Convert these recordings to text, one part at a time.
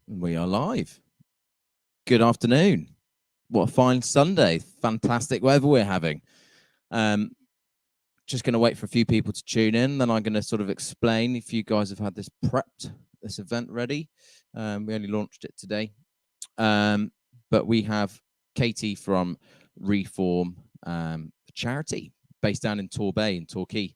We are live. Good afternoon. What a fine Sunday. Fantastic weather we're having. Just going to wait for a few people to tune in. Then I'm going to sort of explain if you guys have had this prepped, this event ready. We only launched it today. But we have Katie from Re4orm, charity based down in Torbay in Torquay.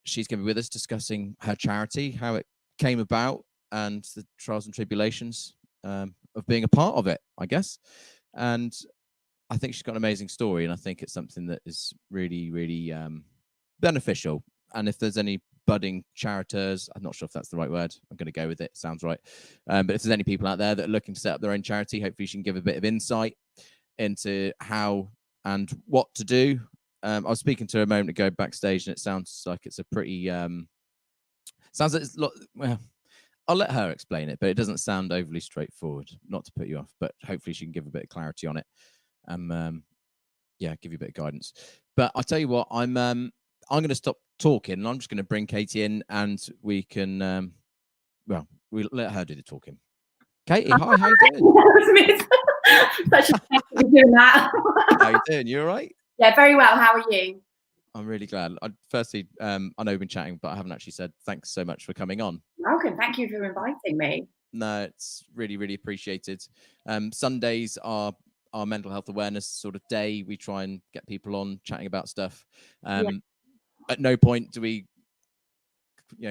She's going to be with us discussing her charity, how it came about, and the trials and tribulations of being a part of it, I guess. And I think she's got an amazing story, and I think it's something that is really, really beneficial. And if there's any budding chariteurs, I'm not sure if that's the right word, I'm going to go with it, sounds right. But if there's any people out there that are looking to set up their own charity, hopefully she can give a bit of insight into how and what to do. I was speaking to her a moment ago backstage, and it sounds like it's a pretty sounds like it's well, I'll let her explain it, but it doesn't sound overly straightforward. Not to put you off, but hopefully she can give a bit of clarity on it. Yeah, give you a bit of guidance. But I'll tell you what, I'm going to stop talking, and I'm just going to bring Katie in, and we can we'll let her do the talking. Katie, hi, how you doing? Such a pleasure to be doing that. How you doing? You all right? Yeah, very well. How are you? I'm really glad. Firstly, I know we've been chatting, but I haven't actually said thanks so much for coming on. Welcome. Thank you for inviting me. No, it's really, really appreciated. Sundays are our mental health awareness sort of day. We try and get people on chatting about stuff. At no point do we,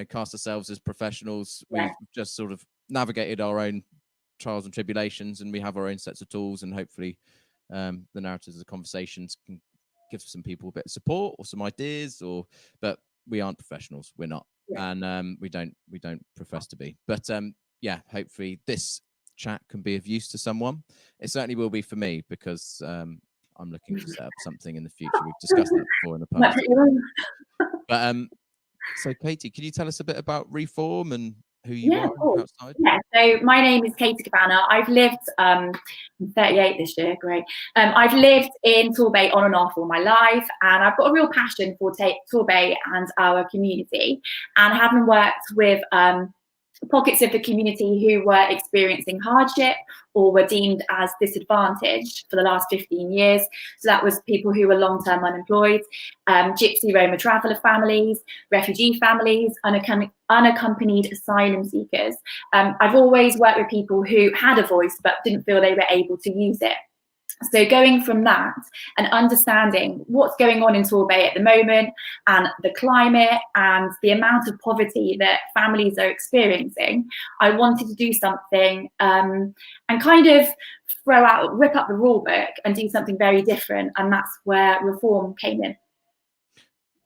cast ourselves as professionals. We've just sort of navigated our own trials and tribulations, and we have our own sets of tools, and hopefully the narratives of the conversations can give some people a bit of support or some ideas, but we aren't professionals. We're not. And we don't profess to be. But hopefully this chat can be of use to someone. It certainly will be for me, because I'm looking to set up something in the future. We've discussed that before in the past. But so Katie, can you tell us a bit about Re4orm and who you are outside? Yeah, so my name is Katie Cabana. I've lived, I'm 38 this year, great. I've lived in Torbay on and off all my life, and I've got a real passion for Torbay and our community, and having worked with pockets of the community who were experiencing hardship or were deemed as disadvantaged for the last 15 years. So that was people who were long-term unemployed, Gypsy Roma traveller families, refugee families, unaccompanied asylum seekers. I've always worked with people who had a voice but didn't feel they were able to use it. So going from that and understanding what's going on in Torbay at the moment, and the climate and the amount of poverty that families are experiencing, I wanted to do something and kind of rip up the rule book and do something very different. And that's where Re4orm came in.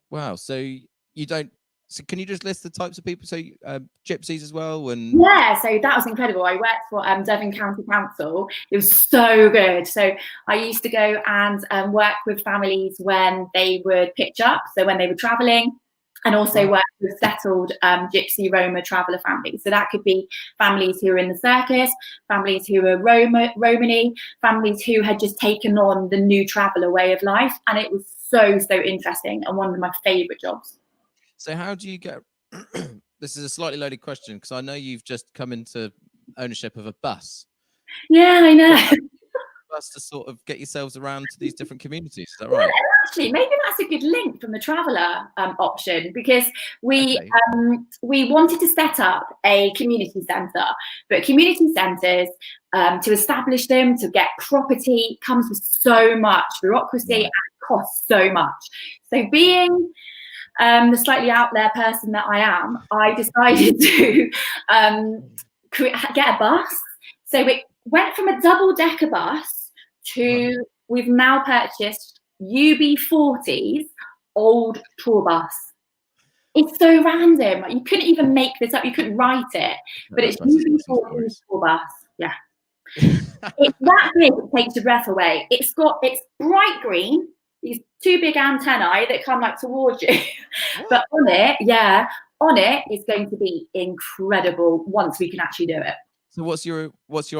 Wow. So can you just list the types of people? So gypsies as well? And yeah, so that was incredible. I worked for Devon County Council. It was so good. So I used to go and work with families when they would pitch up, so when they were travelling, and also work with settled Gypsy Roma traveller families. So that could be families who were in the circus, families who were Romany, families who had just taken on the new traveller way of life. And it was so interesting, and one of my favourite jobs. So how do you get, this is a slightly loaded question, because I know you've just come into ownership of a bus. Yeah, I know. Bus to sort of get yourselves around to these different communities, is that right? Actually, maybe that's a good link from the traveller option, because we wanted to set up a community centre, but community centres, to establish them, to get property, comes with so much bureaucracy and costs so much. So being the slightly out there person that I am, I decided to get a bus. So it went from a double-decker bus to, we've now purchased UB40's old tour bus. It's so random. You couldn't even make this up. You couldn't write it. But it's UB40's tour bus. Yeah. It's that big, it takes your breath away. It's bright green, these two big antennae that come like towards you. But on it is going to be incredible once we can actually do it. So what's your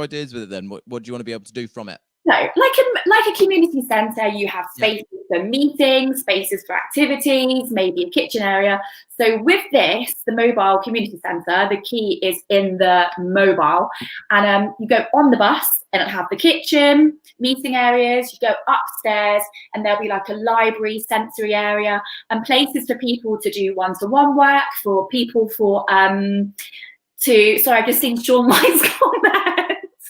ideas with it then? What do you want to be able to do from it? No, like a community centre, you have spaces for meetings, spaces for activities, maybe a kitchen area. So with this, the mobile community centre, the key is in the mobile. And you go on the bus and it'll have the kitchen, meeting areas. You go upstairs and there'll be like a library, sensory area, and places for people to do one-to-one work, for people sorry, I've just seen Sean White's comment.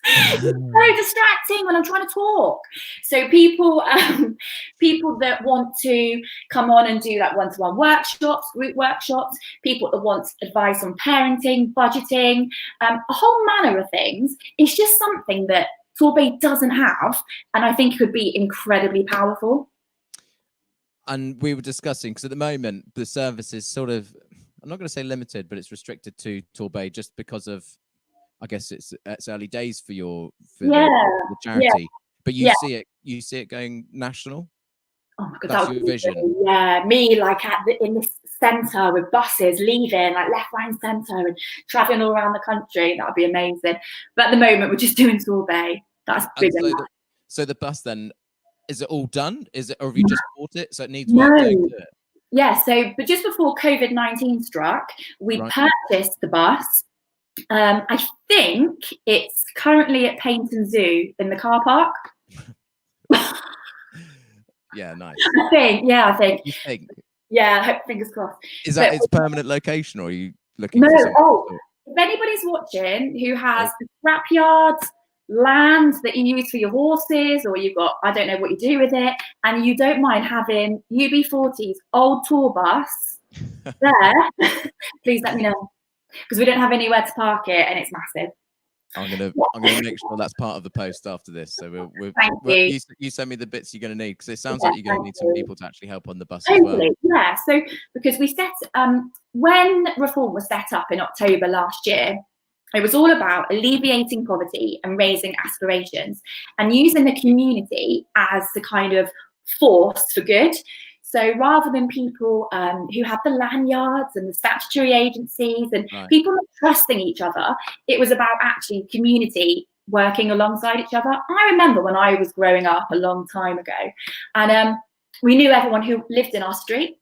It's very distracting when I'm trying to talk. So people that want to come on and do like one-to-one workshops, group workshops, people that want advice on parenting, budgeting, a whole manner of things. It's just something that Torbay doesn't have, and I think it could be incredibly powerful. And we were discussing, because at the moment the service is sort of, I'm not going to say limited, but it's restricted to Torbay just because of, I guess it's early days for the charity, but you see it going national. Oh my God, that's your vision. Me like in this centre with buses leaving, like left, right, and centre, and travelling all around the country. That would be amazing. But at the moment, we're just doing Torbay. That's big. So the bus then, is it all done? Is it, or have you just bought it? So it needs work doing to it. Yeah. So, but just before COVID-19 struck, we purchased the bus. I think it's currently at Paint and Zoo in the car park. Yeah, nice. I think. You think? Yeah, fingers crossed. Is that its permanent location, or are you looking? No. If anybody's watching who has a scrapyard, land that you use for your horses, or you've got, I don't know what you do with it, and you don't mind having UB40's old tour bus there, please let me know. Because we don't have anywhere to park it, and it's massive. I'm gonna make sure that's part of the post after this. So you send me the bits you're gonna need, because it sounds like you're gonna need some people to actually help on the bus as well. Yeah. So because we set when Re4orm was set up in October last year, it was all about alleviating poverty and raising aspirations, and using the community as the kind of force for good. So rather than people who have the lanyards and the statutory agencies and people not trusting each other, it was about actually community working alongside each other. I remember when I was growing up a long time ago, and we knew everyone who lived in our street.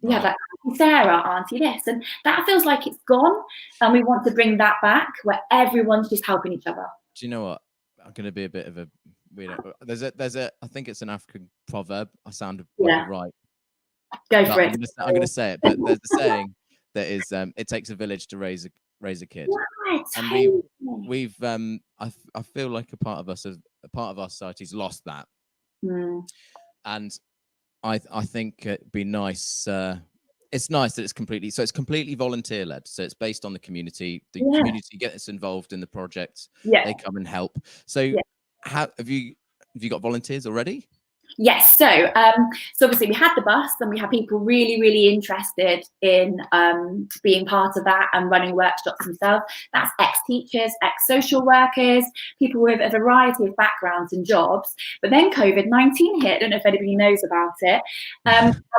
We had like Auntie Sarah, Auntie this, and that feels like it's gone. And we want to bring that back, where everyone's just helping each other. Do you know what? I'm going to be a bit of a weird. There's a. I think it's an African proverb. I sound right. Go for it. I'm going to say it, but there's a saying that is, it takes a village to raise a kid. Right. And we've I feel like a part of our society's lost that. And I think it'd be nice. It's nice that it's completely volunteer led. So it's based on the community. The community gets involved in the project. Yeah. They come and help. So how have you got volunteers already? Yes, so obviously we had the bus, and we had people really, really interested in being part of that and running workshops themselves. That's ex-teachers, ex-social workers, people with a variety of backgrounds and jobs. But then COVID-19 hit. I don't know if anybody knows about it.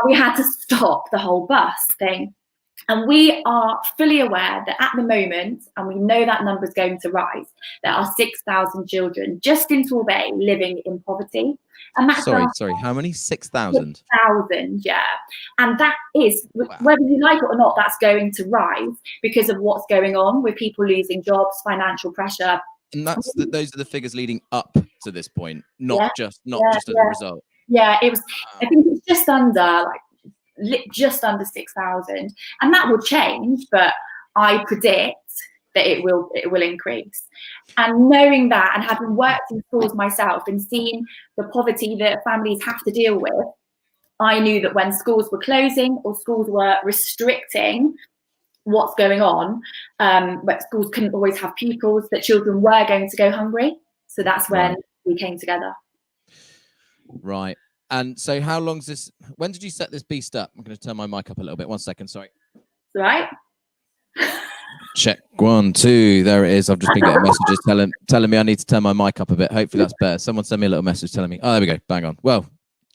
We had to stop the whole bus thing. And we are fully aware that at the moment, and we know that number is going to rise, there are 6,000 children just in Torbay living in poverty. And that's sorry, how many? 6,000? 6,000, yeah. And that is, whether you like it or not, that's going to rise because of what's going on with people losing jobs, financial pressure. And those are the figures leading up to this point, not just as a result. Yeah, it was. I think it's just under 6,000, and that will change, but I predict that it will increase. And knowing that, and having worked in schools myself and seen the poverty that families have to deal with, I knew that when schools were closing or schools were restricting what's going on, but schools couldn't always have pupils, that children were going to go hungry. So that's when we came together. Right. And so how long's this? When did you set this beast up? I'm going to turn my mic up a little bit. 1 second. Sorry. It's all right. Check 1, 2. There it is. I've just been getting messages telling me I need to turn my mic up a bit. Hopefully that's better. Someone sent me a little message telling me. Oh, there we go. Bang on. Well,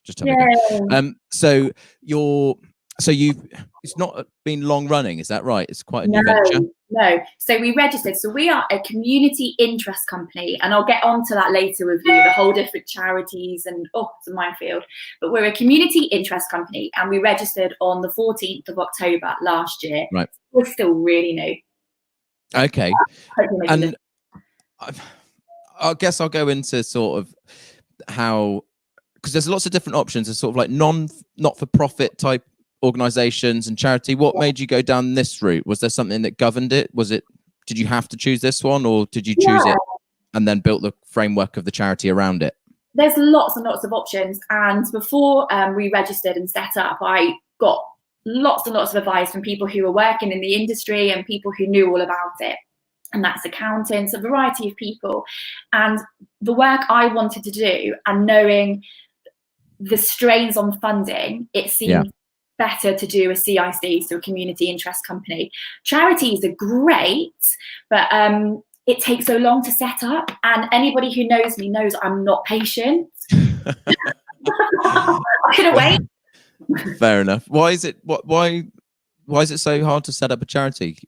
just tell me. So So it's not been long running, is that right? It's quite a new venture. No. So we registered. So we are a community interest company, and I'll get onto that later with you, the whole different charities and it's a minefield. But we're a community interest company, and we registered on the 14th of October last year. Right. We're still really new. Okay. And I guess I'll go into sort of how, because there's lots of different options. There's sort of like not-for-profit type organizations and charity. What made you go down this route? Was there something that governed it? Did you have to choose this one, or did you choose it and then built the framework of the charity around it? There's lots and lots of options, and before we registered and set up, I got lots and lots of advice from people who were working in the industry and people who knew all about it, and that's accountants, a variety of people. And the work I wanted to do, and knowing the strains on funding, it seemed better to do a CIC, so a community interest company. Charities are great, but it takes so long to set up, and anybody who knows me knows I'm not patient. I couldn't wait. Fair enough. Why is it so hard to set up a charity?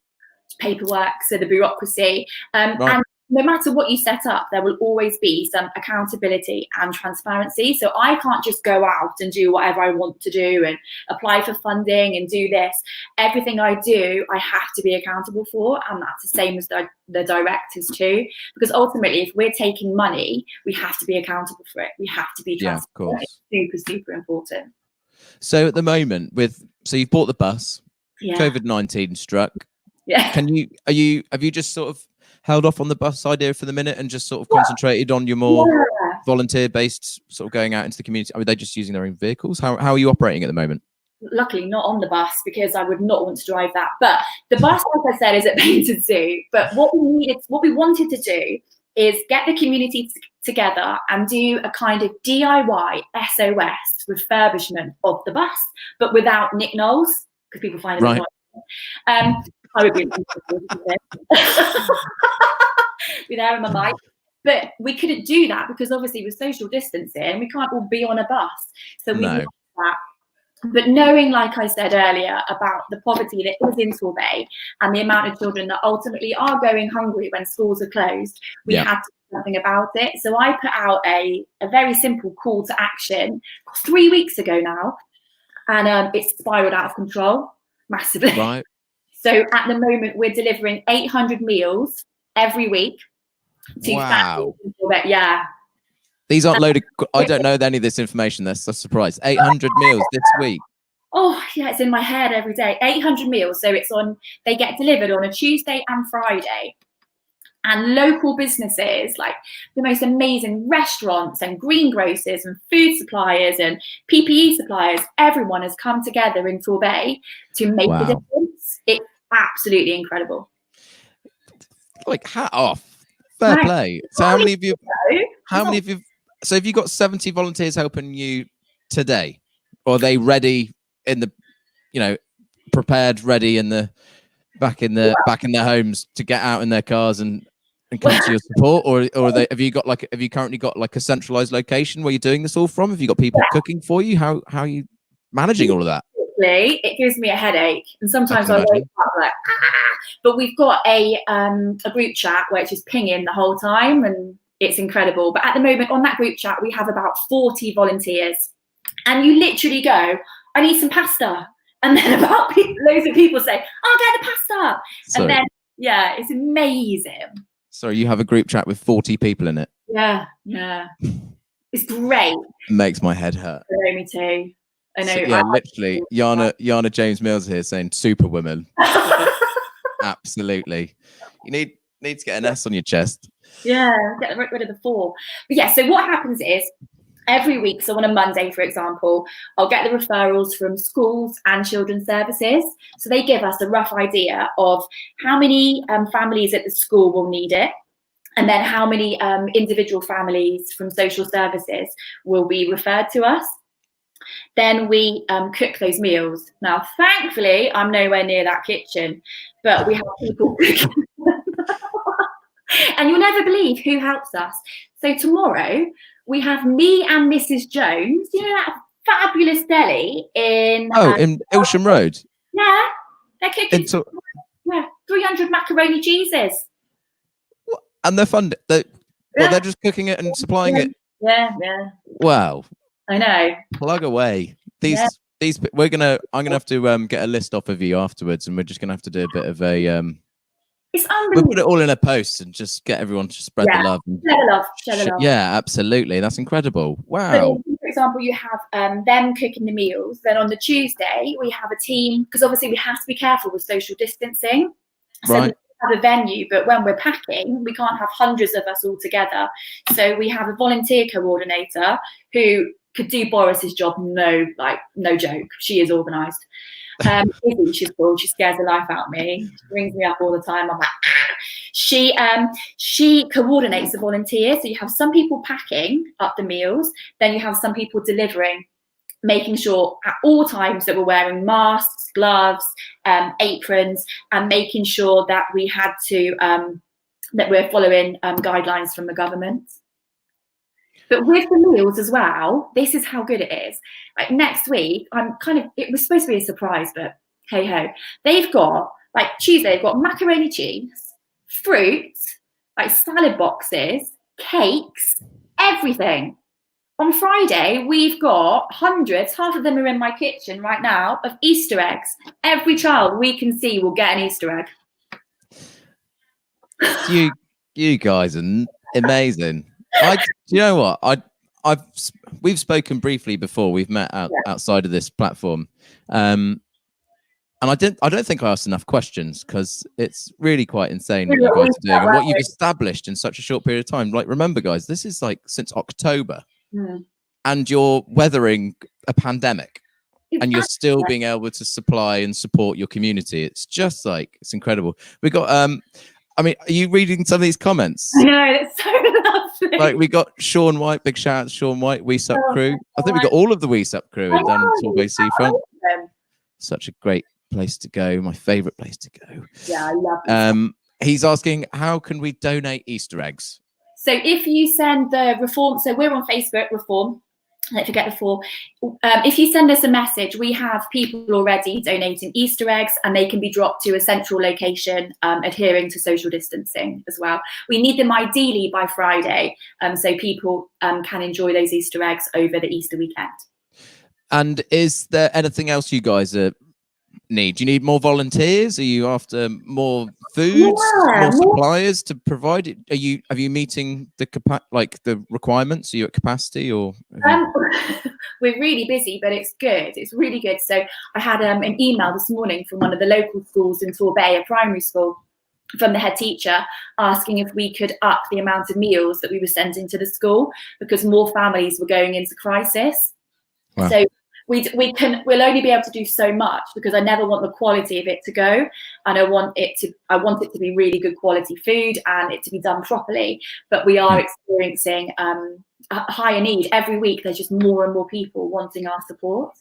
Paperwork, so the bureaucracy, right. And no matter what you set up, there will always be some accountability and transparency. So I can't just go out and do whatever I want to do and apply for funding and do this. Everything I do, I have to be accountable for, and that's the same as the directors too. Because ultimately, if we're taking money, we have to be accountable for it. We have to be transparent. Yeah, of course. It's super important. So at the moment, so you've bought the bus, COVID-19 struck. Yeah. Have you just sort of held off on the bus idea for the minute and just sort of concentrated on your more volunteer-based sort of going out into the community? Are they just using their own vehicles? How are you operating at the moment? Luckily not on the bus, because I would not want to drive that. But the bus, like I said, is at Painted Zoo. But what we wanted to do is get the community together and do a kind of DIY SOS refurbishment of the bus, but without Nick Knowles, because people find it annoying. I would be be there on my bike, but we couldn't do that because obviously with social distancing, we can't all be on a bus. So we did that. But knowing, like I said earlier, about the poverty that is in Torbay and the amount of children that ultimately are going hungry when schools are closed, we had to do something about it. So I put out a very simple call to action 3 weeks ago now, and it's spiraled out of control massively. Right. So at the moment, we're delivering 800 meals every week to families in Torbay. Yeah. These aren't loaded. I don't know any of this information. That's a surprise. 800 meals this week. Oh, yeah, it's in my head every day. 800 meals. So they get delivered on a Tuesday and Friday. And local businesses, like the most amazing restaurants and greengrocers and food suppliers and PPE suppliers, everyone has come together in Torbay to make a difference. It's absolutely incredible. Like, hat off. Fair play. So how many of you? So have you got 70 volunteers helping you today, or are they ready prepared, ready back in their homes to get out in their cars and come to your support, or have you currently got like a centralized location where you're doing this all from? Have you got people cooking for you? How are you managing all of that? It gives me a headache, and sometimes I wake up like but we've got a group chat where it's just pinging the whole time, and it's incredible. But at the moment on that group chat, we have about 40 volunteers, and you literally go, I need some pasta. And then loads of people say, I'll get the pasta. And then, it's amazing. Sorry, you have a group chat with 40 people in it? Yeah. It's great. It makes my head hurt. I know, me too. I know. So, literally, Yana James Mills here saying superwoman. Absolutely. You need to get an S on your chest. Yeah, get rid of the 4. But so what happens is every week, so on a Monday, for example, I'll get the referrals from schools and children's services. So they give us a rough idea of how many families at the school will need it, and then how many individual families from social services will be referred to us. Then we cook those meals. Now, thankfully, I'm nowhere near that kitchen, but we have people cooking. And you'll never believe who helps us. So tomorrow we have me and Mrs. Jones. You know that fabulous deli in in Ilsham Road. Yeah, they're cooking So, 300 macaroni cheeses. And they're funded. They're just cooking it and supplying it. Yeah. Wow. I know. Plug away. These I'm gonna have to get a list off of you afterwards, and we're just gonna have to do a bit of a It's unbelievable. We'll put it all in a post and just get everyone to spread the love. Share the love. Yeah, absolutely. That's incredible. Wow. So, for example, you have them cooking the meals. Then on the Tuesday, we have a team, because obviously we have to be careful with social distancing. So right. we have a venue, but when we're packing, we can't have hundreds of us all together. So we have a volunteer coordinator who could do Boris's job. No joke. She is organised. Izzy, she's called. She scares the life out of me. She brings me up all the time. I'm like, she coordinates the volunteers. So you have some people packing up the meals, then you have some people delivering, making sure at all times that we're wearing masks, gloves, aprons, and making sure that we had to that we're following guidelines from the government. But with the meals as well, this is how good it is. Like next week, it was supposed to be a surprise, but hey ho. They've got, like Tuesday, they've got macaroni cheese, fruit, like salad boxes, cakes, everything. On Friday, we've got hundreds, half of them are in my kitchen right now, of Easter eggs. Every child we can see will get an Easter egg. You guys are amazing. You know what? We've spoken briefly before. We've met outside of this platform, and I don't think I asked enough questions, because it's really quite insane what you guys are doing and what you've established in such a short period of time. Like, remember, guys, this is like since October, and you're weathering a pandemic, and you're still being able to supply and support your community. It's just like, it's incredible. We got I mean, are you reading some of these comments? I know, it's so lovely. Like, we got Sean White, big shout out to Sean White, We Sup crew. I think we got all of the We Sup crew down in Torbay Seafront. Such a great place to go. My favourite place to go. Yeah, I love it. He's asking, how can we donate Easter eggs? So if you send the Reform, so we're on Facebook, Reform. Don't forget the 4. If you send us a message, we have people already donating Easter eggs, and they can be dropped to a central location, adhering to social distancing as well. We need them ideally by Friday, so people can enjoy those Easter eggs over the Easter weekend. And is there anything else you guys need? Do you need more volunteers? Are you after more foods, more suppliers to provide it? Have you meeting the requirements? Are you at capacity, or we're really busy, but it's good. It's really good. So I had an email this morning from one of the local schools in Torbay, a primary school, from the head teacher, asking if we could up the amount of meals that we were sending to the school, because more families were going into crisis. Wow. So we'll only be able to do so much, because I never want the quality of it to go, and I want it to be really good quality food and it to be done properly. But we are experiencing a higher need every week. There's just more and more people wanting our support.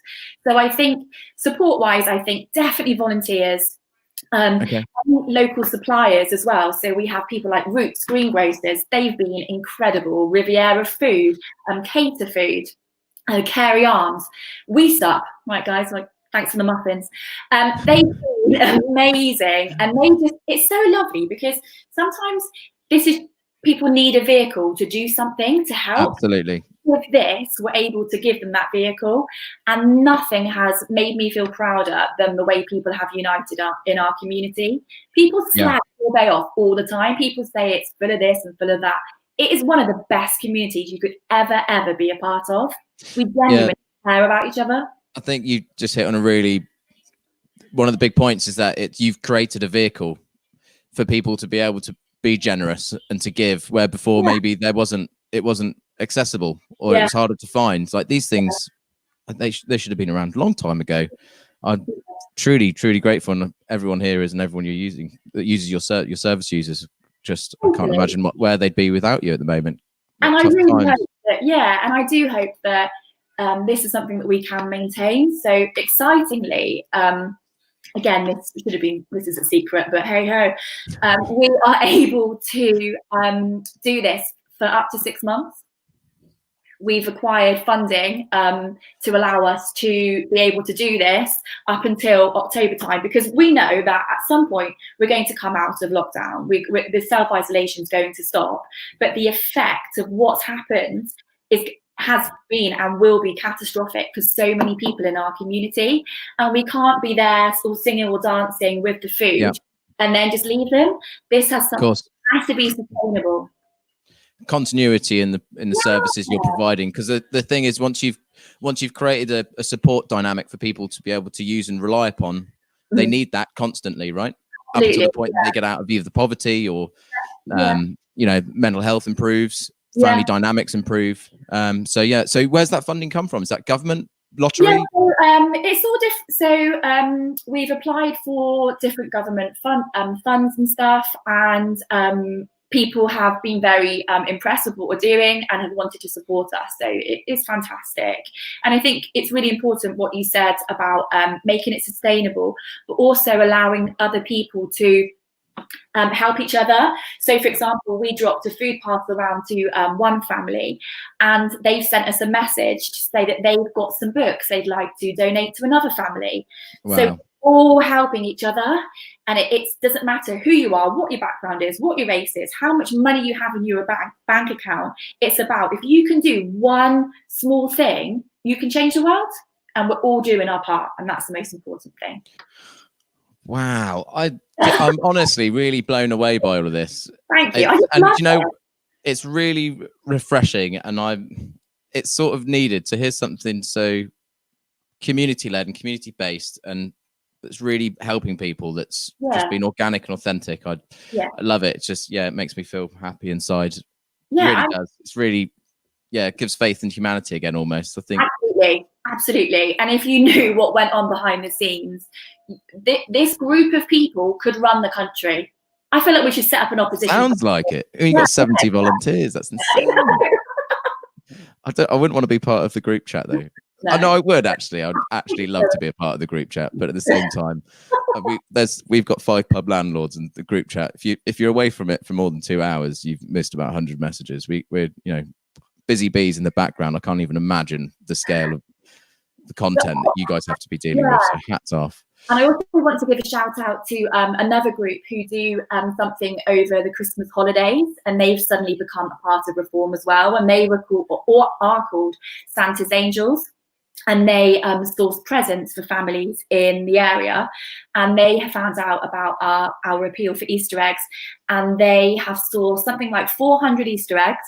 So I think support-wise, I think definitely volunteers, local suppliers as well. So we have people like Roots Greengrocers. They've been incredible. Riviera Food, Cater Food, Carey Arms, We Sup, right guys, like thanks for the muffins. They've been amazing, and it's so lovely, because sometimes people need a vehicle to do something to help. Absolutely. With this, we're able to give them that vehicle, and nothing has made me feel prouder than the way people have united in our community. People slag Torbay off all the time. People say it's full of this and full of that. It is one of the best communities you could ever be a part of. We genuinely care about each other. I think you just hit on one of the big points is that you've created a vehicle for people to be able to be generous and to give, where before maybe it wasn't accessible, or it was harder to find. Like, these things, they should have been around a long time ago. I'm truly grateful, and everyone here is, and everyone you're using that uses your service users. Just, I can't imagine where they'd be without you at the moment. And I really hope that, and I do hope that this is something that we can maintain. So excitingly, again, this is a secret, but hey ho, we are able to do this for up to 6 months, we've acquired funding to allow us to be able to do this up until October time, because we know that at some point we're going to come out of lockdown. The self-isolation is going to stop, but the effect of what's happened has been and will be catastrophic for so many people in our community, and we can't be there or singing or dancing with the food and then just leave them. This has to be sustainable. Continuity in the services you're providing, because the thing is, once you've created a support dynamic for people to be able to use and rely upon, they need that constantly, right? Up until the point that they get out of either the poverty or you know, mental health improves, family dynamics improve. So where's that funding come from? Is that government, lottery? It's all different. So we've applied for different government funds and stuff, and people have been very impressed with what we're doing and have wanted to support us. So it is fantastic. And I think it's really important what you said about making it sustainable, but also allowing other people to help each other. So for example, we dropped a food parcel around to one family, and they've sent us a message to say that they've got some books they'd like to donate to another family. Wow. So all helping each other, and it doesn't matter who you are, what your background is, what your race is, how much money you have in your bank account. It's about, if you can do one small thing, you can change the world, and we're all doing our part, and that's the most important thing. Wow, I'm honestly really blown away by all of this. Thank you. And you know, it's really refreshing, and it's sort of needed to hear something so community-led and community-based, and that's really helping people. That's just been organic and authentic. I love it. It's just it makes me feel happy inside. Yeah, it really does. It's really it gives faith in humanity again, almost. I think absolutely. And if you knew what went on behind the scenes, this group of people could run the country. I feel like we should set up an opposition. Sounds like it. You've got 70 volunteers. That's insane. I wouldn't want to be part of the group chat though. No. I would actually. I'd actually love to be a part of the group chat, but at the same time, we've got 5 pub landlords in the group chat. If you're away from it for more than 2 hours, you've missed about 100 messages. We're busy bees in the background. I can't even imagine the scale of the content that you guys have to be dealing with. So hats off. And I also want to give a shout out to another group who do something over the Christmas holidays, and they've suddenly become a part of Re4orm as well. And they were called, or are called, Santa's Angels. And they source presents for families in the area, and they have found out about our appeal for Easter eggs, and they have sourced something like 400 Easter eggs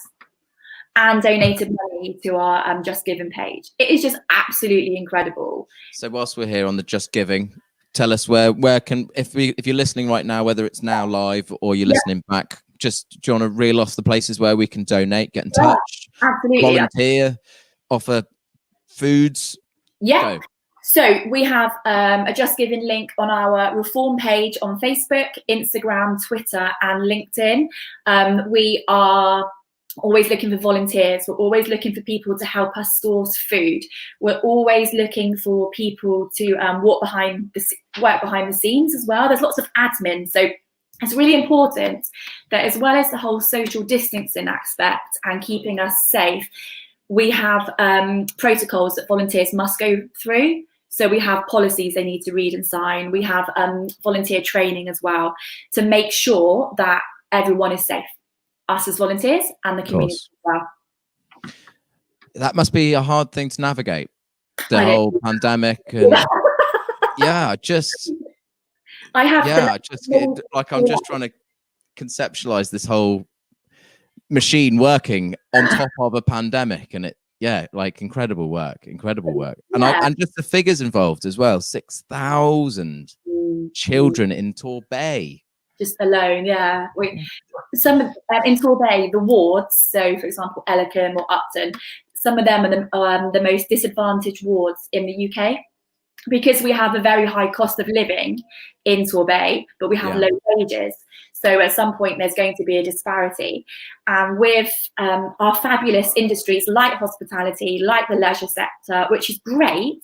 and donated money to our Just Giving page. It is just absolutely incredible. So whilst we're here on the Just Giving, tell us where can, if you're listening right now, whether it's now live or you're listening back, just do you want to reel off the places where we can donate, get in touch, volunteer, offer foods? Go. So we have a Just Giving link on our Re4orm page on Facebook, Instagram, Twitter, and LinkedIn. We are always looking for volunteers. We're always looking for people to help us source food. We're always looking for people to work behind the scenes as well. There's lots of admin, so it's really important that, as well as the whole social distancing aspect and keeping us safe, we have protocols that volunteers must go through. So we have policies they need to read and sign. We have volunteer training as well to make sure that everyone is safe, us as volunteers and the community as well. That must be a hard thing to navigate, the whole pandemic. And I'm just trying to conceptualize this whole machine working on top of a pandemic, and incredible work, and just the figures involved as well. 6,000 children in Torbay just alone. Some in Torbay, the wards, so for example Ellicombe or Upton, some of them are the most disadvantaged wards in the UK, because we have a very high cost of living in Torbay, but we have low wages. So at some point there's going to be a disparity. And with our fabulous industries like hospitality, like the leisure sector, which is great,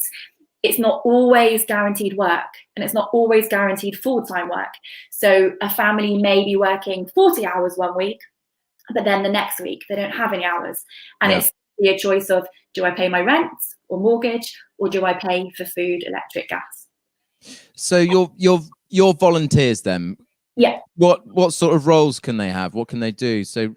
it's not always guaranteed work, and it's not always guaranteed full-time work. So a family may be working 40 hours one week, but then the next week they don't have any hours. And it's be a choice of, do I pay my rent or mortgage, or do I pay for food, electric, gas? So your volunteers then? Yeah. What sort of roles can they have? What can they do? So,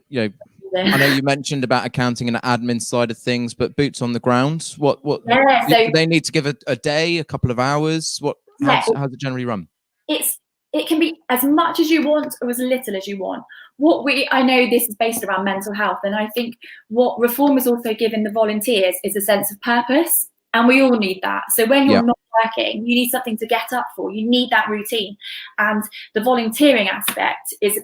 I know you mentioned about accounting and admin side of things, but boots on the ground, what Yeah, so do they need to give a day, a couple of hours? How's it generally run? It can be as much as you want or as little as you want. I know this is based around mental health, and I think what Reform has also given the volunteers is a sense of purpose, and we all need that. So when you're not working, you need something to get up for. You need that routine, and the volunteering aspect is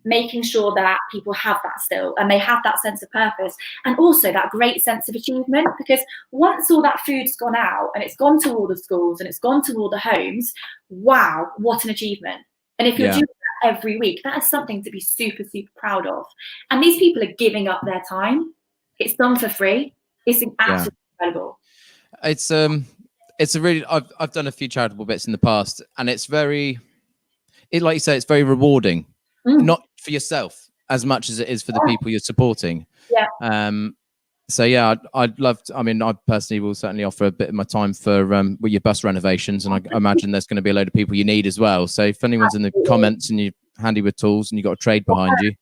making sure that people have that still, and they have that sense of purpose, and also that great sense of achievement, because once all that food's gone out and it's gone to all the schools and it's gone to all the homes, wow, what an achievement. And if you're doing that every week, that is something to be super, super proud of. And these people are giving up their time. It's done for free. It's absolutely incredible. It's a really, I've done a few charitable bits in the past, and it's like you say, it's very rewarding. Not for yourself as much as it is for the people you're supporting. So yeah, I'd love to, I personally will certainly offer a bit of my time for with your bus renovations, and I imagine there's going to be a load of people you need as well. So if anyone's in the comments and you're handy with tools and you've got a trade behind you,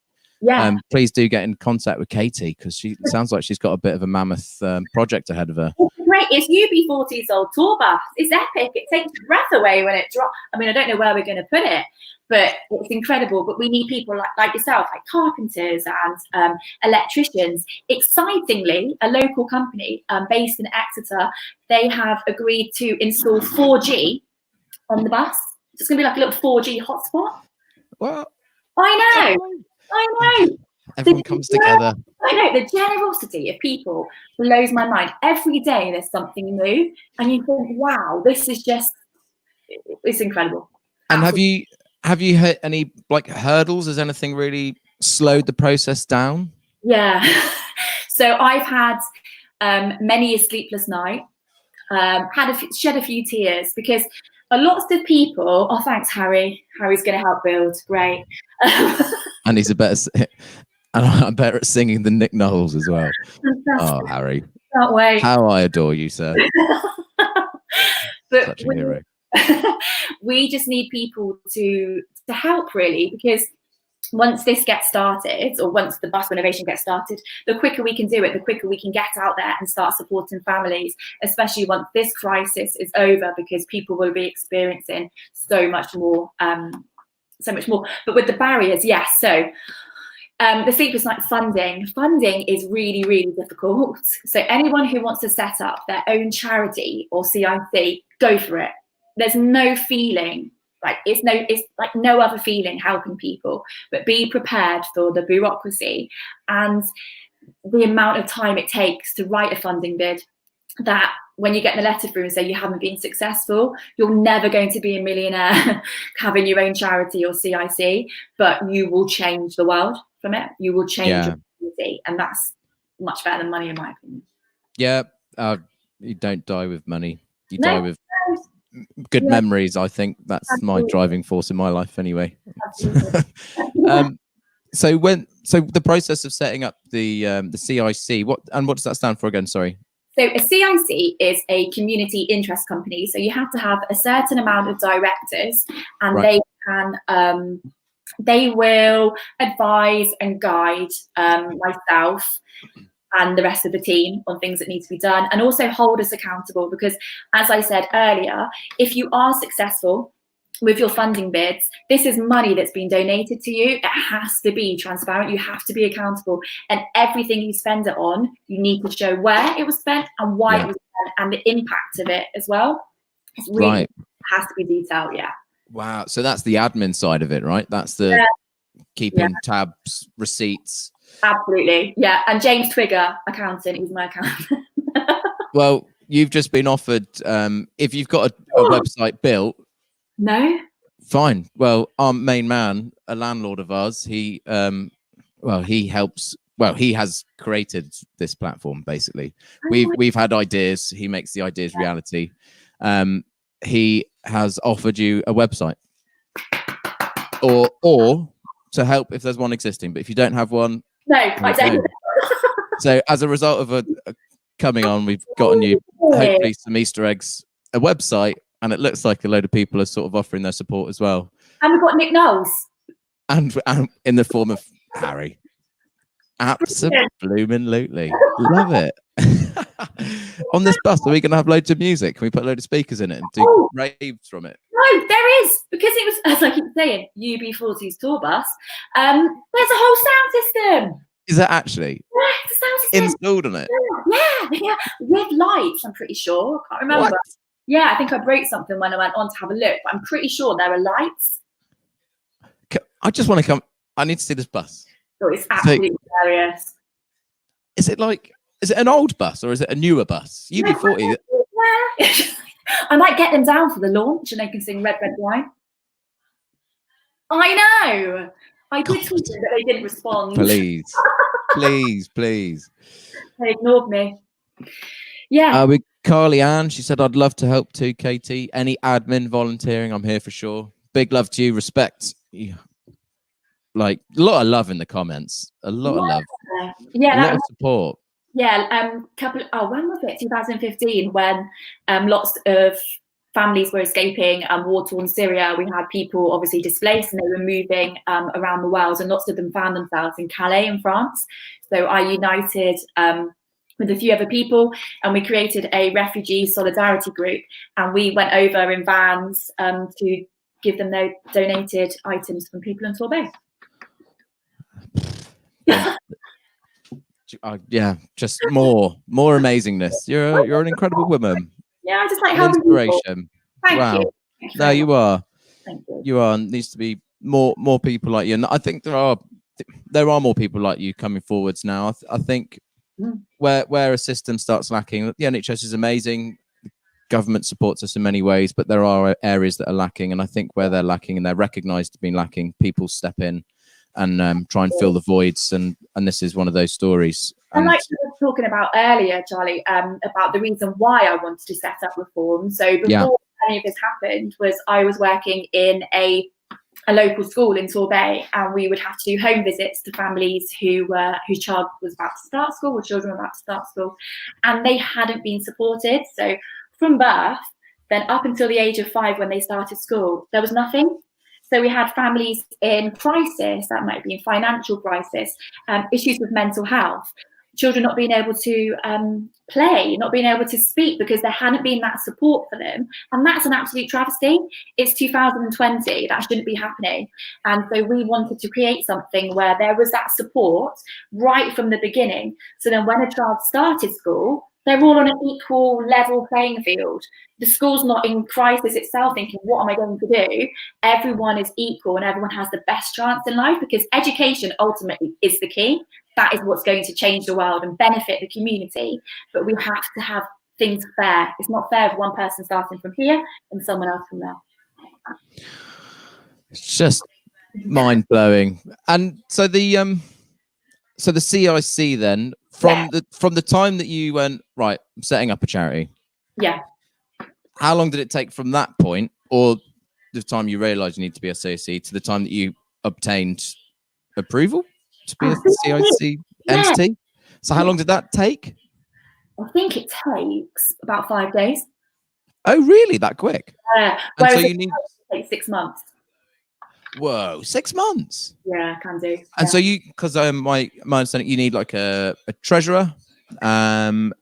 please do get in contact with Katie, because she sounds like she's got a bit of a mammoth project ahead of her. Great. It's UB40's old tour bus. It's epic. It takes your breath away when it drops. I don't know where we're going to put it, but it's incredible. But we need people like yourself, like carpenters and electricians. Excitingly, a local company based in Exeter, they have agreed to install 4G on the bus. So it's going to be like a little 4G hotspot. Well, I know. Everyone comes together. I know, the generosity of people blows my mind. Every day there's something new, and you think, wow, this is it's incredible. And have you hit any hurdles? Has anything really slowed the process down? Yeah. So I've had many a sleepless night, shed a few tears, because a lot of people, oh, thanks, Harry. Harry's going to help build. Great. And he's I'm better at singing than Nick Knowles as well. Fantastic. Oh, Harry. Can't wait. How I adore you, sir. But such a hero. We just need people to help, really, because once this gets started, or once the bus renovation gets started, the quicker we can do it, the quicker we can get out there and start supporting families, especially once this crisis is over, because people will be experiencing so much more. But with the barriers, yes. So the sleepless night funding is really, really difficult. So anyone who wants to set up their own charity or CIC, go for it. There's no feeling it's like no other feeling helping people, but be prepared for the bureaucracy and the amount of time it takes to write a funding bid, that when you get the letter through and say you haven't been successful, you're never going to be a millionaire having your own charity or CIC, but you will change the world from it. You will change your community, and that's much better than money, in my opinion. Yeah, you don't die with money. You die with good memories. I think that's my driving force in my life anyway. So the process of setting up the CIC, what does that stand for again? Sorry. So a CIC is a community interest company. So you have to have a certain amount of directors, and they will advise and guide myself and the rest of the team on things that need to be done, and also hold us accountable, because as I said earlier, if you are successful with your funding bids, this is money that's been donated to you. It has to be transparent. You have to be accountable, and everything you spend it on, you need to show where it was spent and why it was spent, and the impact of it as well. It's really has to be detailed. Yeah. Wow. So that's the admin side of it, right? That's the keeping tabs, receipts. Absolutely. Yeah. And James Twigger, accountant, he's my accountant. Well, you've just been offered, if you've got a website built. No. Fine. Well, our main man, a landlord of ours, he has created this platform, basically. We've had ideas. He makes the ideas reality. He has offered you a website or to help if there's one existing, but if you don't have one, no, I don't. So as a result of a coming on, we've gotten you hopefully some Easter eggs, a website, and it looks like a load of people are sort of offering their support as well. And we've got Nick Knowles. And in the form of Harry. Absolutely. Love it. On this bus, are we going to have loads of music? Can we put a load of speakers in it and do raves from it? No, there is, because it was, as I keep saying, UB40's tour bus. There's a whole sound system. Is that actually? Yeah, it's a sound system. Installed on it? Yeah, with lights, I'm pretty sure. I can't remember. What? Yeah, I think I broke something when I went on to have a look, but I'm pretty sure there are lights. I just want to come. I need to see this bus. Oh, it's absolutely hilarious. Is it an old bus or is it a newer bus? UB40. Yeah. I might get them down for the launch and they can sing Red, Red Wine. I know. I did tweet them, but they didn't respond. Please. They ignored me. Yeah. With Carly Ann, she said, I'd love to help too, Katie. Any admin volunteering, I'm here for sure. Big love to you. Respect. Yeah. Like a lot of love in the comments. A lot of love. Yeah. A lot of support. Yeah. When was it? 2015, when lots of families were escaping war-torn Syria. We had people obviously displaced and they were moving around the world, and lots of them found themselves in Calais in France. So I united with a few other people and we created a refugee solidarity group, and we went over in vans to give them their donated items from people in Torbay. Yeah, just more amazingness. You're an incredible woman. Yeah, I just like helping inspiration. Thank wow. you. No, you are. Thank you. You are. Needs to be more people like you, and I think there are more people like you coming forwards now. I think where a system starts lacking, the NHS is amazing. Government supports us in many ways, but there are areas that are lacking, and I think where they're lacking and they're recognised to be lacking, people step in and try and fill the voids, and this is one of those stories. And like you were talking about earlier, Charlie, about the reason why I wanted to set up Re4orm. So before any of this happened, was I was working in a local school in Torbay, and we would have to do home visits to families whose child was about to start school, or children were about to start school, and they hadn't been supported. So from birth, then up until the age of 5 when they started school, there was nothing. So we had families in crisis, that might be in financial crisis, issues with mental health, children not being able to play, not being able to speak because there hadn't been that support for them. And that's an absolute travesty. It's 2020, that shouldn't be happening. And so we wanted to create something where there was that support right from the beginning. So then when a child started school, they're all on an equal level playing field. The school's not in crisis itself thinking, what am I going to do? Everyone is equal and everyone has the best chance in life, because education ultimately is the key. That is what's going to change the world and benefit the community. But we have to have things fair. It's not fair if one person starting from here and someone else from there. It's just mind-blowing. And so the CIC then, from the time that you went, right, I'm setting up a charity. Yeah. How long did it take from that point, or the time you realised you need to be a CIC, to the time that you obtained approval to be a CIC entity? So how long did that take? I think it takes about 5 days. Oh, really? That quick? Yeah. And so you need it takes 6 months. Whoa, 6 months? Yeah, can do. And so you, because my understanding, you need like a treasurer, and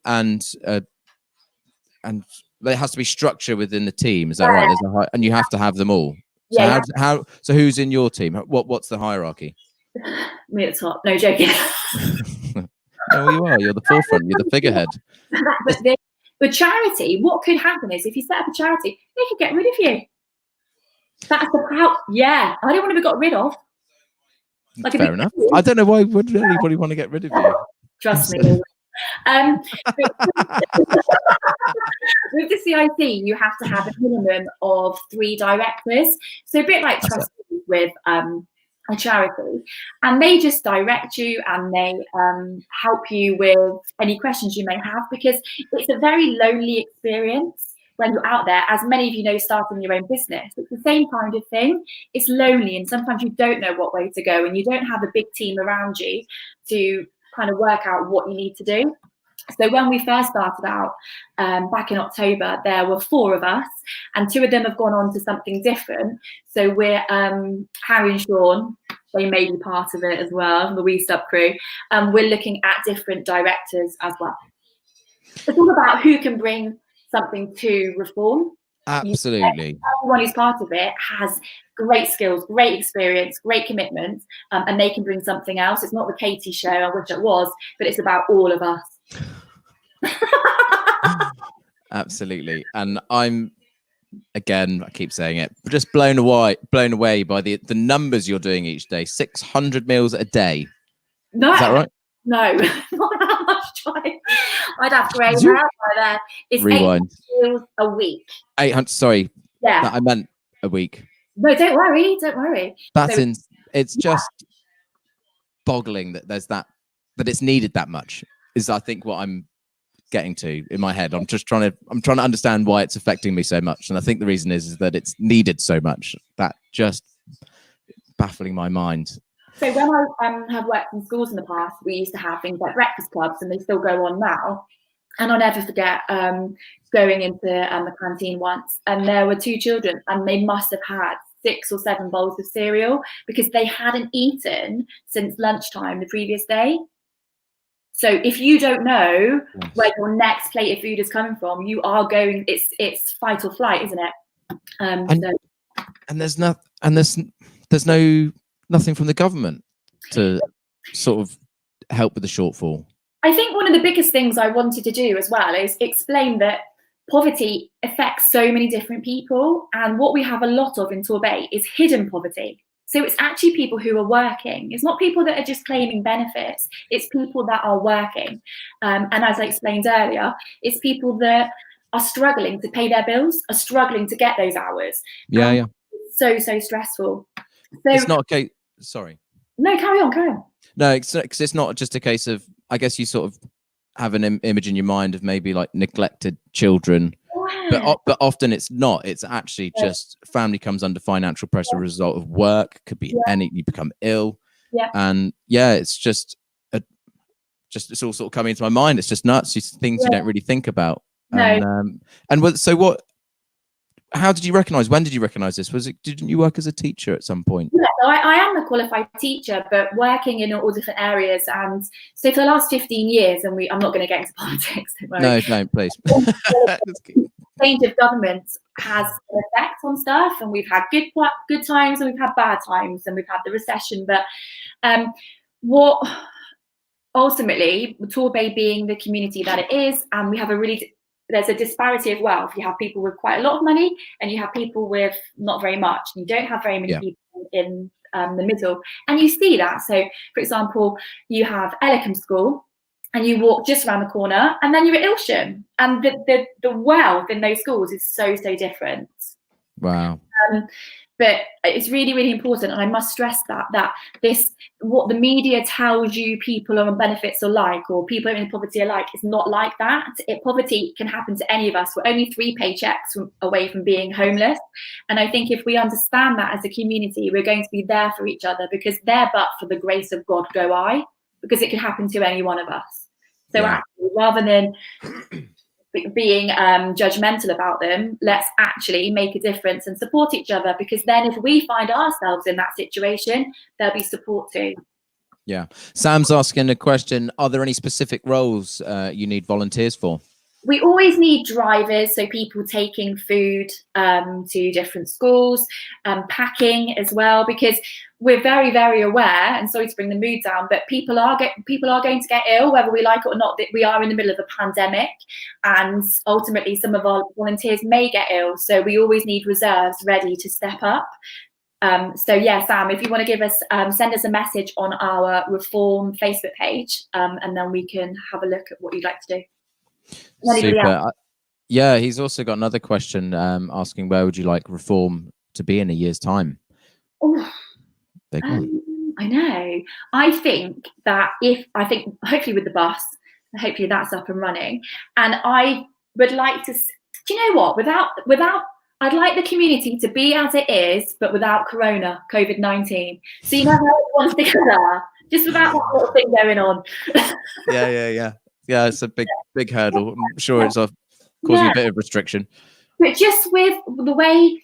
there has to be structure within the team. Is that right? There's and you have to have them all. So Yeah. So who's in your team? What's the hierarchy? Me at the top. No, joking. No, you are. You're the forefront. You're the figurehead. But the charity, what could happen is if you set up a charity, they could get rid of you. That's about, I don't want to be got rid of. Like, fair enough. I don't know why would anybody want to get rid of you. Trust me. With the CIC, you have to have a minimum of 3 directors. So a bit like trustees with a charity, and they just direct you and they help you with any questions you may have, because it's a very lonely experience when you're out there. As many of you know, starting your own business, it's the same kind of thing. It's lonely, and sometimes you don't know what way to go, and you don't have a big team around you to kind of work out what you need to do. So when we first started out back in October, there were 4 of us, and 2 of them have gone on to something different. So we're Harry and Sean, they may be part of it as well, the We Stub crew. We're looking at different directors as well. It's all about who can bring something to reform. Absolutely. Everyone who's part of it has great skills, great experience, great commitment, and they can bring something else. It's not the Katie show, I wish it was, but it's about all of us. Absolutely. And I'm, again, I keep saying it, just blown away by the numbers you're doing each day. 600 meals a day. No, is that right? No, not that much time. I'd have grey hair by there. It's Rewind. 8 meals a week. 800. Sorry. Yeah. I meant a week. No, don't worry. That's it's just boggling that there's that it's needed that much, is I think what I'm getting to in my head. I'm trying to understand why it's affecting me so much. And I think the reason is that it's needed so much. That just baffling my mind. So when I have worked in schools in the past, we used to have things like breakfast clubs, and they still go on now. And I'll never forget going into the canteen once, and there were 2 children, and they must have had 6 or 7 bowls of cereal because they hadn't eaten since lunchtime the previous day. So if you don't know where your next plate of food is coming from, you are going. It's fight or flight, isn't it? And there's nothing from the government to sort of help with the shortfall. I think one of the biggest things I wanted to do as well is explain that poverty affects so many different people, and what we have a lot of in Torbay is hidden poverty. So it's actually people who are working. It's not people that are just claiming benefits. It's people that are working. And as I explained earlier, it's people that are struggling to pay their bills, are struggling to get those hours. Yeah. So stressful. So it's not okay. Sorry. No, carry on. No, because it's not just a case of, I guess you sort of have an image in your mind of maybe like neglected children. But often it's not. It's actually just family comes under financial pressure as a result of work. Could be you become ill. Yeah. And it's just it's all sort of coming into my mind. It's just nuts. It's things you don't really think about. No. How did you recognise? When did you recognise this? Didn't you work as a teacher at some point? Yeah, so I am a qualified teacher, but working in all different areas. And so for the last 15 years, and I'm not going to get into politics. Don't worry. No, don't, please. Change of government has an effect on stuff, and we've had good times and we've had bad times, and we've had the recession. But what ultimately, Torbay being the community that it is, and we have there's a disparity of wealth. You have people with quite a lot of money, and you have people with not very much. And you don't have very many people in the middle, and you see that. So, for example, you have Ellicombe School, and you walk just around the corner, and then you're at Ilsham, and the wealth in those schools is so different. Wow. But it's really, really important, and I must stress that what the media tells you people on benefits are like, or people in poverty are like, is not like that. Poverty can happen to any of us. We're only 3 paychecks away from being homeless, and I think if we understand that as a community, we're going to be there for each other, because there but for the grace of God go I, because it can happen to any one of us. So actually, rather than being judgmental about them, let's actually make a difference and support each other, because then if we find ourselves in that situation, there'll be support too. Yeah. Sam's asking a question. Are there any specific roles you need volunteers for? We always need drivers, so people taking food to different schools, packing as well, because we're very, very aware, and sorry to bring the mood down, but people are going to get ill, whether we like it or not. That we are in the middle of a pandemic, and ultimately some of our volunteers may get ill, so we always need reserves ready to step up. So yeah, Sam, if you want to give us, send us a message on our Re4orm Facebook page, and then we can have a look at what you'd like to do. Super. Yeah, he's also got another question asking, where would you like Re4orm to be in a year's time? Oh, big one. I know. I think hopefully with the bus, hopefully that's up and running. And I would like to, do you know what? Without I'd like the community to be as it is, but without Corona, COVID-19. So you know how everyone's together, just without that little thing going on. Yeah, it's a big hurdle. I'm sure it's causing a bit of restriction. But just with the way,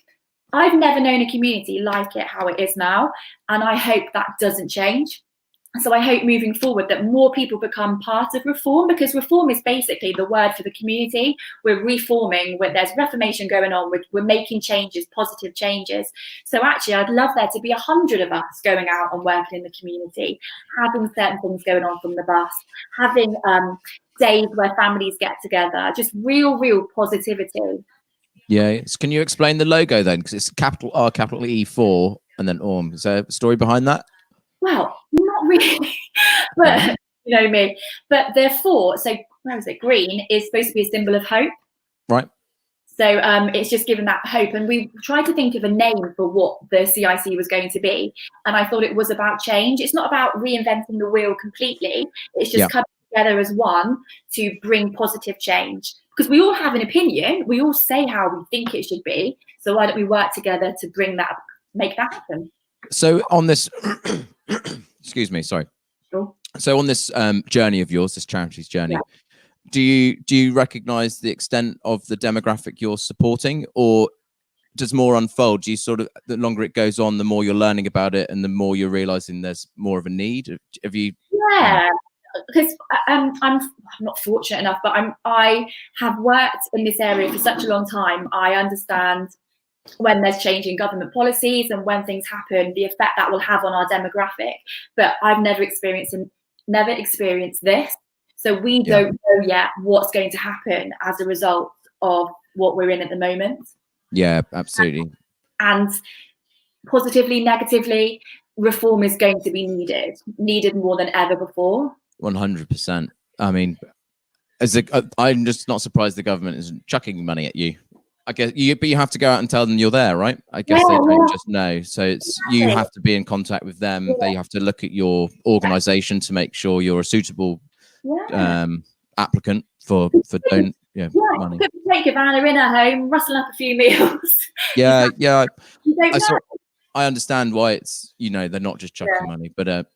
I've never known a community like it, how it is now. And I hope that doesn't change. So I hope moving forward that more people become part of Reform, because Reform is basically the word for the community. We're reforming, where there's reformation going on, we're making changes, positive changes. So actually I'd love there to be 100 of us going out and working in the community, having certain things going on from the bus, having days where families get together, just real positivity. Yeah, can you explain the logo then? Because it's capital R, capital E4, and then ORM. Is there a story behind that? Well, not really, but you know me. But the 4, so where is it? Green is supposed to be a symbol of hope. Right. So it's just given that hope. And we tried to think of a name for what the CIC was going to be. And I thought it was about change. It's not about reinventing the wheel completely. It's just coming together as one to bring positive change. Because we all have an opinion. We all say how we think it should be. So why don't we work together to bring that, make that happen? So on this, excuse me, sorry. Sure. So on this journey of yours, this charity's journey, do you recognize the extent of the demographic you're supporting, or does more unfold? Do you sort of, the longer it goes on, the more you're learning about it and the more you're realizing there's more of a need? Have you? Yeah, because I'm not fortunate enough, but I have worked in this area for such a long time. I understand when there's changing government policies and when things happen, the effect that will have on our demographic. But I've never experienced this. So we don't know yet what's going to happen as a result of what we're in at the moment. Yeah, absolutely. And positively, negatively, reform is going to be needed more than ever before. 100%. I mean, I'm just not surprised the government isn't chucking money at you. I guess but you have to go out and tell them you're there, right? I guess they don't just know. So it's you have to be in contact with them. They have to look at your organisation to make sure you're a suitable applicant for money. Take Cabana in her home, rustle up a few meals. I understand why it's, they're not just chucking money, but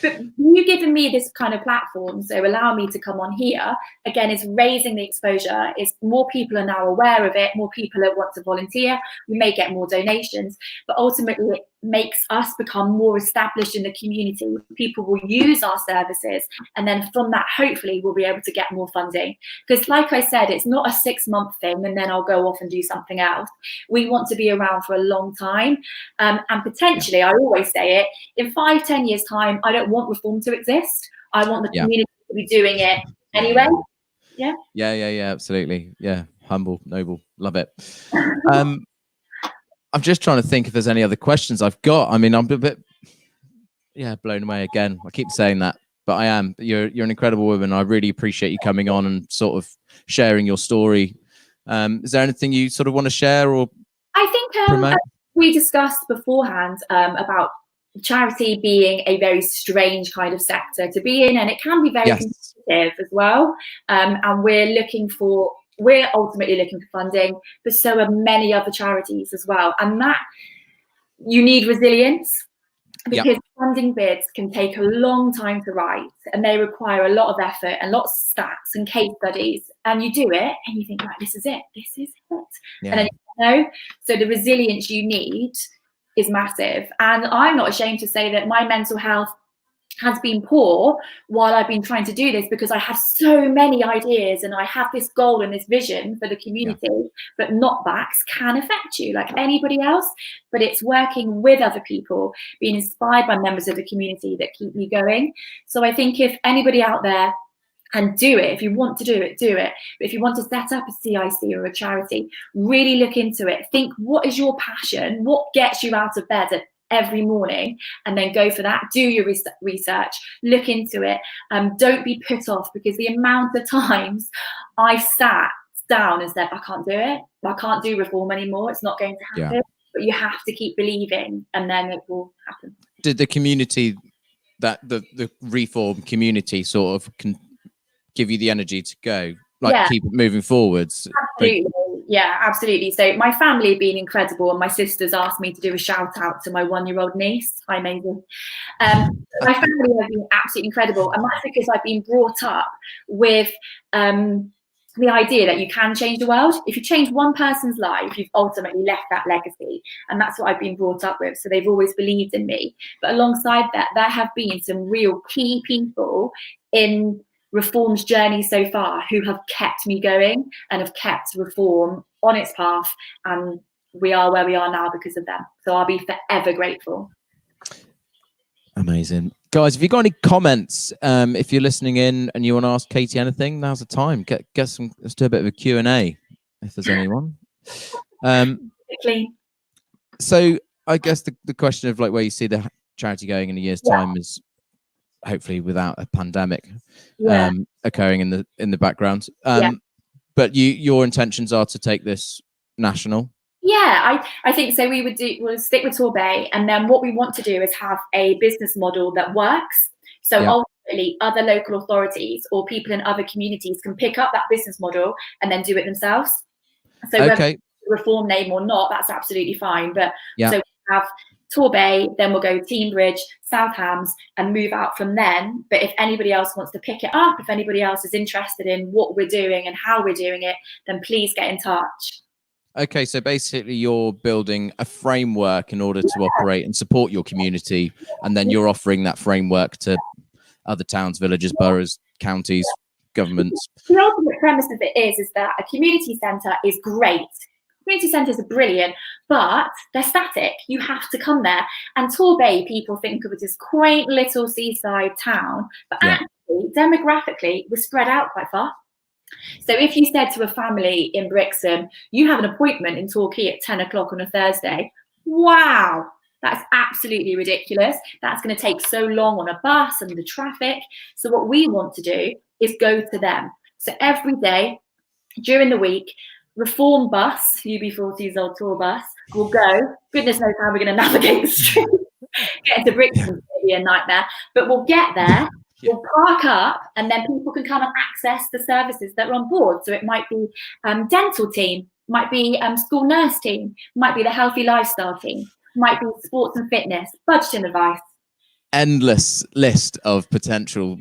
But you giving me this kind of platform, so allow me to come on here, again, is raising the exposure. Is more people are now aware of it, more people want to volunteer, we may get more donations, but ultimately it makes us become more established in the community. People will use our services, and then from that, hopefully, we'll be able to get more funding. Because like I said, it's not a 6-month thing, and then I'll go off and do something else. We want to be around for a long time, and potentially, I always say it, in 5-10 years' time, I don't want reform to exist. I want the community to be doing it anyway. Yeah, absolutely. Yeah, humble, noble, love it. I'm just trying to think if there's any other questions I've got. I mean, I'm a bit blown away again. I keep saying that, but I am. You're an incredible woman. I really appreciate you coming on and sort of sharing your story. Is there anything you sort of want to share or I think we discussed beforehand about charity being a very strange kind of sector to be in, and it can be very competitive as well. And we're ultimately looking for funding, but so are many other charities as well. And that you need resilience, because funding bids can take a long time to write, and they require a lot of effort and lots of stats and case studies. And you do it and you think, right, this is it. And then so the resilience you need is massive. And I'm not ashamed to say that my mental health has been poor while I've been trying to do this, because I have so many ideas and I have this goal and this vision for the community, but knockbacks can affect you like anybody else. But it's working with other people, being inspired by members of the community that keep me going. So I think if anybody out there can do it, if you want to do it, do it. But if you want to set up a CIC or a charity, really look into it. Think, what is your passion? What gets you out of bed every morning? And then go for that. Do your research, look into it. Don't be put off, because the amount of times I've sat down and said, I can't do it. I can't do reform anymore. It's not going to happen. But you have to keep believing, and then it will happen. Did the community, that the Re4orm community, sort of give you the energy to go, keep it moving forwards? Absolutely. Yeah, absolutely. So my family have been incredible, and my sisters asked me to do a shout out to my 1-year-old niece. Hi, Maisie. My family have been absolutely incredible, and that's because I've been brought up with the idea that you can change the world. If you change one person's life, you've ultimately left that legacy, and that's what I've been brought up with. So they've always believed in me. But alongside that, there have been some real key people in Reform's journey so far who have kept me going and have kept Reform on its path, and we are where we are now because of them. So I'll be forever grateful. Amazing. Guys, if you've got any comments, if you're listening in and you want to ask Katie anything, now's the time. Let's do a bit of a Q&A if there's anyone. So I guess the question of like where you see the charity going in a year's time is hopefully without a pandemic occurring in the background. But your intentions are to take this national. Yeah, I think so. We'll stick with Torbay, and then what we want to do is have a business model that works. So ultimately, other local authorities or people in other communities can pick up that business model and then do it themselves. So whether Reform name or not, that's absolutely fine. But so we have Torbay, then we'll go Teambridge, South Hams, and move out from then. But if anybody else wants to pick it up, if anybody else is interested in what we're doing and how we're doing it, then please get in touch. Okay, so basically you're building a framework in order to operate and support your community, and then you're offering that framework to other towns, villages, boroughs, counties, governments. The ultimate premise of it is that a community centre is great. Community centres are brilliant, but they're static. You have to come there. And Torbay, people think of it as quaint little seaside town, but actually, demographically, we're spread out quite far. So if you said to a family in Brixham, you have an appointment in Torquay at 10 o'clock on a Thursday, wow, that's absolutely ridiculous. That's going to take so long on a bus and the traffic. So what we want to do is go to them. So every day during the week, Reform bus, UB40's old tour bus, will go. Goodness knows how we're going to navigate the street. Getting to Brixham will be a nightmare, but we'll get there. We'll park up, and then people can come and access the services that are on board. So it might be dental team, might be school nurse team, might be the healthy lifestyle team, might be sports and fitness, budgeting advice. Endless list of potential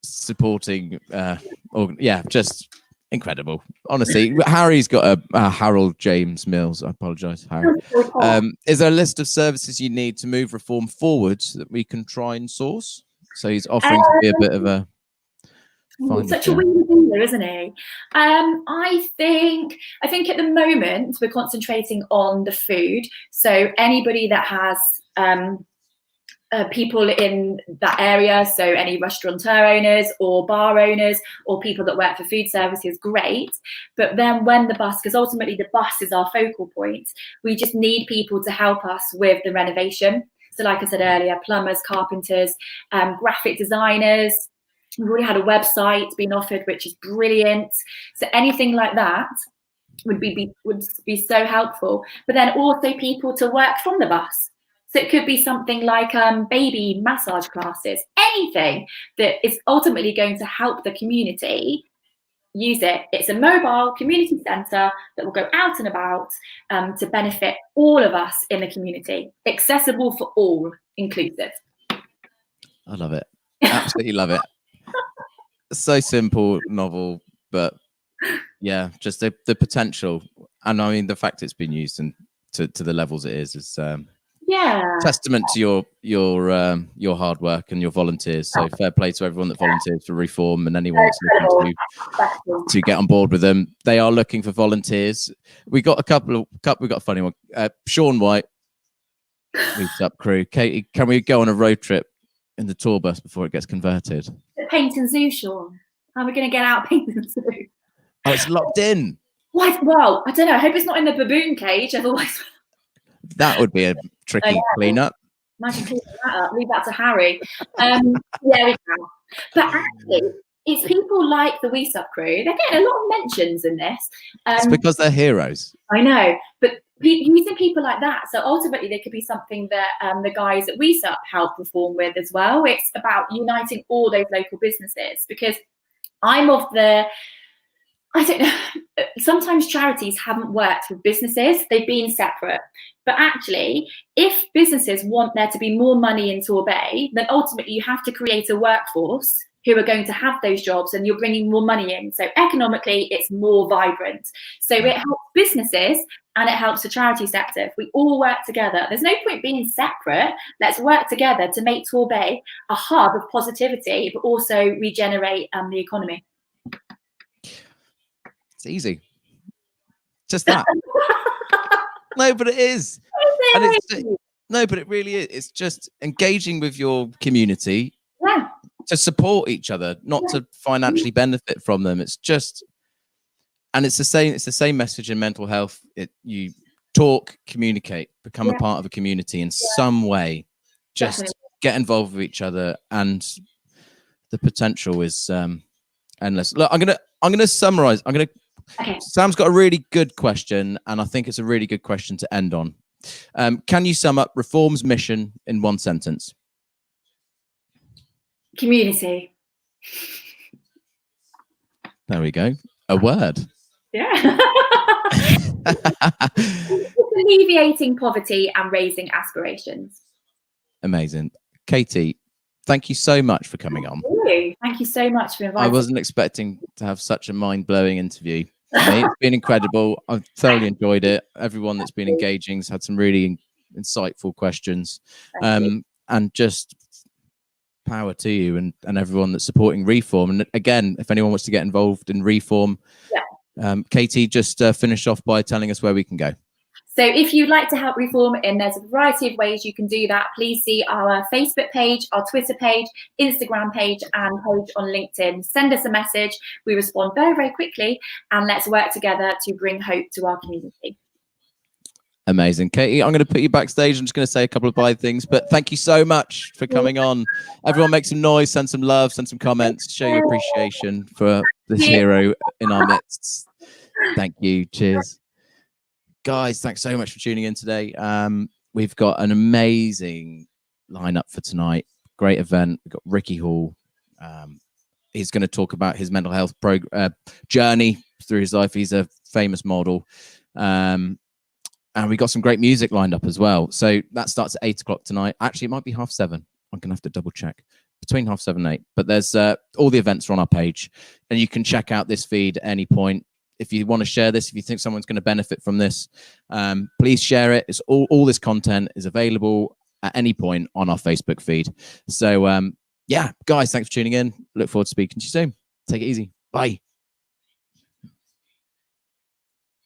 supporting, just incredible. Honestly, Harry's got a Harold James Mills. I apologise, Harry. Is there a list of services you need to move Reform forward that we can try and source? So he's offering to be a bit of a such a weird dealer, isn't he? I think at the moment we're concentrating on the food. So anybody that has people in that area, so any restaurateur owners or bar owners or people that work for food services, great. But then when the bus, because ultimately the bus is our focal point, we just need people to help us with the renovation. So like I said earlier, plumbers, carpenters, graphic designers. We've already had a website being offered, which is brilliant. So anything like that would be so helpful. But then also people to work from the bus. So it could be something like baby massage classes, anything that is ultimately going to help the community use it. It's a mobile community centre that will go out and about to benefit all of us in the community. Accessible for all, inclusive. I love it. Absolutely love it. So simple, novel, but yeah, just the potential. And I mean, the fact it's been used and to the levels it is testament to your hard work and your volunteers. So fair play to everyone that volunteers for Reform and anyone that's looking to get on board with them. They are looking for volunteers. We got we got a funny one. Sean White, Meets Up crew. Katie, can we go on a road trip in the tour bus before it gets converted? Painting Zoo, Sean. How are we going to get out Painting Zoo? Oh, it's locked in. What? Well, I don't know. I hope it's not in the baboon cage. Otherwise, that would be a tricky clean-up. Imagine cleaning that up. Leave that to Harry. Yeah, we can. But actually, it's people like the Meets Up crew. They're getting a lot of mentions in this. It's because they're heroes. I know, but using people like that. So ultimately, there could be something that the guys at Meets Up help Reform with as well. It's about uniting all those local businesses, because I'm of the I don't know. Sometimes charities haven't worked with businesses. They've been separate. But actually, if businesses want there to be more money in Torbay, then ultimately you have to create a workforce who are going to have those jobs, and you're bringing more money in. So economically, it's more vibrant. So it helps businesses and it helps the charity sector. If we all work together, there's no point being separate. Let's work together to make Torbay a hub of positivity, but also regenerate the economy. It's easy. Just that. No, but it is. And no, but it really is. It's just engaging with your community to support each other, not to financially benefit from them. It's just, and it's the same message in mental health. You talk, communicate, become a part of a community in some way. Just get involved with each other, and the potential is endless. Look, I'm gonna summarize. Sam's got a really good question, and I think it's a really good question to end on. Can you sum up Re4orm's mission in one sentence? Community. There we go. A word. Yeah. Alleviating poverty and raising aspirations. Amazing. Katie, thank you so much for coming on. Thank you so much for inviting me. I wasn't expecting to have such a mind-blowing interview. It's been incredible. I've thoroughly enjoyed it. Everyone that's been engaging has had some really insightful questions. And just power to you and everyone that's supporting Re4orm. And again, if anyone wants to get involved in Re4orm, Katie, just finish off by telling us where we can go. So if you'd like to help Re4orm, and there's a variety of ways you can do that, please see our Facebook page, our Twitter page, Instagram page, and page on LinkedIn. Send us a message. We respond very, very quickly, and let's work together to bring hope to our community. Amazing. Katie, I'm going to put you backstage. I'm just going to say a couple of bye things, but thank you so much for coming on. Everyone make some noise, send some love, send some comments, show your appreciation for this hero in our midst. Thank you. Cheers. Guys, thanks so much for tuning in today. We've got an amazing lineup for tonight. Great event. We've got Ricky Hall. He's going to talk about his mental health journey through his life. He's a famous model. And we got some great music lined up as well. So that starts at 8 o'clock tonight. Actually, it might be 7:30. I'm going to have to double check. Between 7:30 and 8. But there's all the events are on our page. And you can check out this feed at any point. If you want to share this, if you think someone's going to benefit from this, please share it. It's all this content is available at any point on our Facebook feed. So, yeah, guys, thanks for tuning in. Look forward to speaking to you soon. Take it easy. Bye.